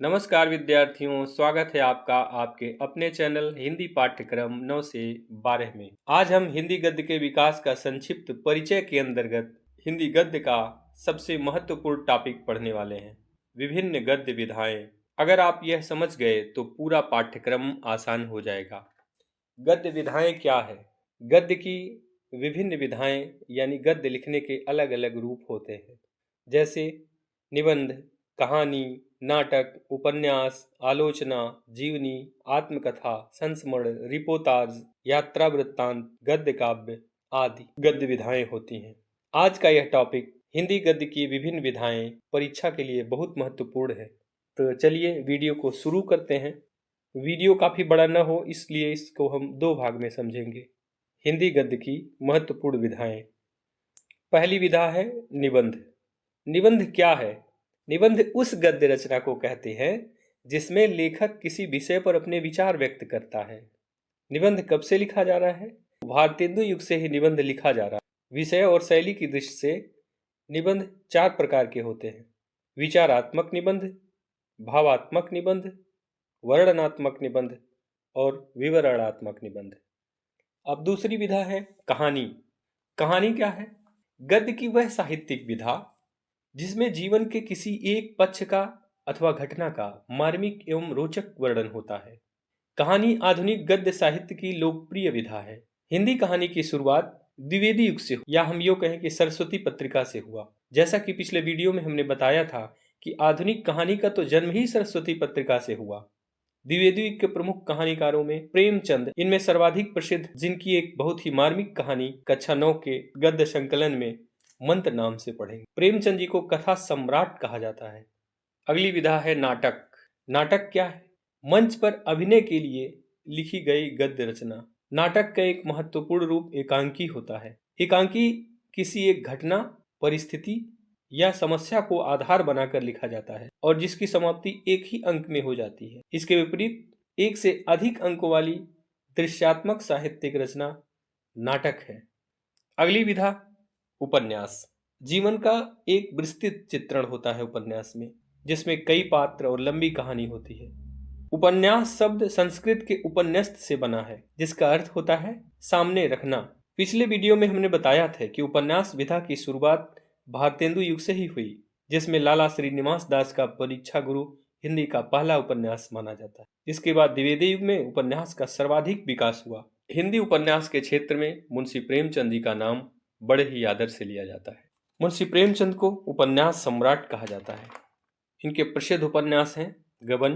नमस्कार विद्यार्थियों, स्वागत है आपका आपके अपने चैनल हिंदी पाठ्यक्रम 9 से 12 में। आज हम हिंदी गद्य के विकास का संक्षिप्त परिचय के अंतर्गत हिंदी गद्य का सबसे महत्वपूर्ण टॉपिक पढ़ने वाले हैं, विभिन्न गद्य विधाएं। अगर आप यह समझ गए तो पूरा पाठ्यक्रम आसान हो जाएगा। गद्य विधाएं क्या है? गद्य की विभिन्न विधाएं यानी गद्य लिखने के अलग अलग रूप होते हैं, जैसे निबंध, कहानी, नाटक, उपन्यास, आलोचना, जीवनी, आत्मकथा, संस्मरण, रिपोर्टाज, यात्रा वृत्तांत, गद्य काव्य आदि गद्य विधाएं होती हैं। आज का यह टॉपिक हिंदी गद्य की विभिन्न विधाएं परीक्षा के लिए बहुत महत्वपूर्ण है। तो चलिए वीडियो को शुरू करते हैं। वीडियो काफ़ी बड़ा न हो इसलिए इसको हम दो भाग में समझेंगे। हिंदी गद्य की महत्वपूर्ण विधाएं। पहली विधा है निबंध। निबंध क्या है? निबंध उस गद्य रचना को कहते हैं जिसमें लेखक किसी विषय पर अपने विचार व्यक्त करता है। निबंध कब से लिखा जा रहा है? भारतेंदु युग से ही निबंध लिखा जा रहा है। विषय और शैली की दृष्टि से निबंध 4 प्रकार के होते हैं: विचारात्मक निबंध, भावात्मक निबंध, वर्णनात्मक निबंध और विवरणात्मक निबंध। अब दूसरी विधा है कहानी। कहानी क्या है? गद्य की वह साहित्यिक विधा जिसमें जीवन के किसी एक पक्ष का अथवा घटना का मार्मिक एवं रोचक वर्णन होता है। कहानी आधुनिक गद्य साहित्य की लोकप्रिय विधा है। हिंदी कहानी की शुरुआत द्विवेदी युग से या हम यूँ कहें कि सरस्वती पत्रिका से हुआ। जैसा कि पिछले वीडियो में हमने बताया था कि आधुनिक कहानी का तो जन्म ही सरस्वती पत्रिका से हुआ। द्विवेदी युग के प्रमुख कहानीकारों में प्रेमचंद इनमें सर्वाधिक प्रसिद्ध, जिनकी एक बहुत ही मार्मिक कहानी कक्षा 9 के गद्य संकलन में मंत्र नाम से पढ़ेंगे। प्रेमचंद जी को कथा सम्राट कहा जाता है। अगली विधा है नाटक। नाटक क्या है? मंच पर अभिनय के लिए लिखी गई गद्य रचना। नाटक का एक महत्वपूर्ण रूप एकांकी होता है। एकांकी किसी एक घटना, परिस्थिति या समस्या को आधार बनाकर लिखा जाता है और जिसकी समाप्ति एक ही अंक में हो जाती है। इसके विपरीत एक से अधिक अंकों वाली दृश्यात्मक साहित्यिक रचना नाटक है। अगली विधा उपन्यास। जीवन का एक विस्तृत चित्रण होता है उपन्यास में, जिसमें कई पात्र और लंबी कहानी होती है। उपन्यास शब्द संस्कृत के उपन्यस्त से बना है, जिसका अर्थ होता है सामने रखना। पिछले वीडियो में हमने बताया था कि उपन्यास विधा की शुरुआत भारतेंदु युग से ही हुई, जिसमें लाला श्रीनिवास दास का परीक्षा गुरु हिंदी का पहला उपन्यास माना जाता है। इसके बाद द्विवेदी युग में उपन्यास का सर्वाधिक विकास हुआ। हिंदी उपन्यास के क्षेत्र में मुंशी प्रेमचंद जी का नाम बड़े ही आदर से लिया जाता है। मुंशी प्रेमचंद को उपन्यास सम्राट कहा जाता है। इनके प्रसिद्ध उपन्यास हैं गबन,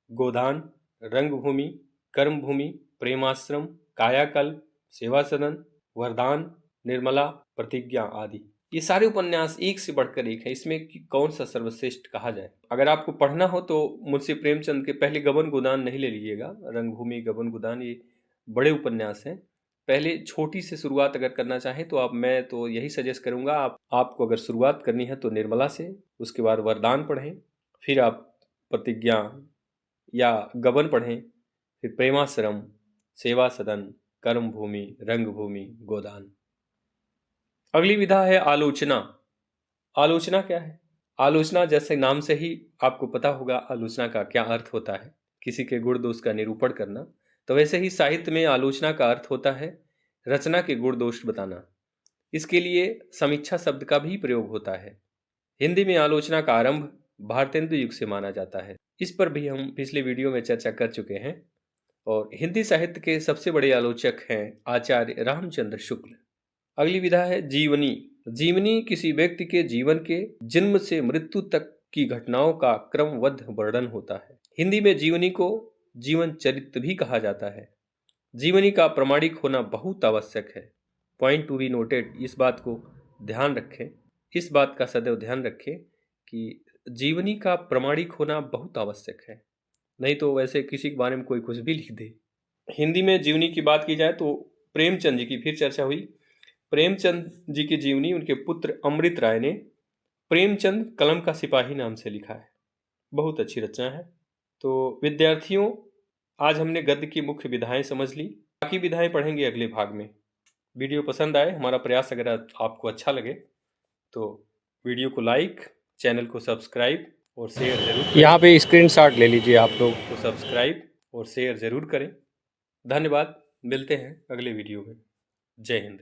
गोदान, रंगभूमि, कर्मभूमि, प्रेमाश्रम, कायाकल्प, सेवा सदन, वरदान, निर्मला, प्रतिज्ञा आदि। ये सारे उपन्यास एक से बढ़कर एक है। इसमें कौन सा सर्वश्रेष्ठ कहा जाए? अगर आपको पढ़ना हो तो मुंशी प्रेमचंद के पहले गबन गोदान नहीं ले लीजिएगा। रंगभूमि, गबन गोदान ये बड़े उपन्यास हैं। पहले छोटी से शुरुआत अगर करना चाहें तो मैं तो यही सजेस्ट करूंगा, आपको अगर शुरुआत करनी है तो निर्मला से, उसके बाद वरदान पढ़ें, फिर आप प्रतिज्ञा या गबन पढ़ें, फिर प्रेमाश्रम, सेवा सदन, कर्मभूमि, रंगभूमि, गोदान। अगली विधा है आलोचना। आलोचना क्या है? आलोचना जैसे नाम से ही आपको पता होगा आलोचना का क्या अर्थ होता है, किसी के गुण दोष का निरूपण करना। तो वैसे ही साहित्य में आलोचना का अर्थ होता है रचना के गुण दोष बताना। इसके लिए समीक्षा शब्द का भी प्रयोग होता है। हिंदी में आलोचना का आरंभ भारतेंदु युग से माना जाता है। इस पर भी हम पिछले वीडियो में चर्चा कर चुके हैं। और हिंदी साहित्य के सबसे बड़े आलोचक हैं आचार्य रामचंद्र शुक्ल। अगली विधा है जीवनी। जीवनी किसी व्यक्ति के जीवन के जन्म से मृत्यु तक की घटनाओं का क्रमबद्ध वर्णन होता है। हिंदी में जीवनी को जीवन चरित्र भी कहा जाता है। जीवनी का प्रामाणिक होना बहुत आवश्यक है। पॉइंट टू बी नोटेड, इस बात को ध्यान रखें, इस बात का सदैव ध्यान रखें कि जीवनी का प्रामाणिक होना बहुत आवश्यक है, नहीं तो वैसे किसी के बारे में कोई कुछ भी लिख दे। हिंदी में जीवनी की बात की जाए तो प्रेमचंद जी की फिर चर्चा हुई। प्रेमचंद जी की जीवनी उनके पुत्र अमृत राय ने प्रेमचंद कलम का सिपाही नाम से लिखा है। बहुत अच्छी रचना है। तो विद्यार्थियों, आज हमने गद्य की मुख्य विधाएं समझ ली, बाकी विधाएं पढ़ेंगे अगले भाग में। वीडियो पसंद आए, हमारा प्रयास अगर आपको अच्छा लगे तो वीडियो को लाइक, चैनल को सब्सक्राइब और शेयर जरूर करें। यहाँ पे स्क्रीनशॉट ले लीजिए आप लोग, तो सब्सक्राइब और शेयर जरूर करें। धन्यवाद, मिलते हैं अगले वीडियो में। जय हिंद।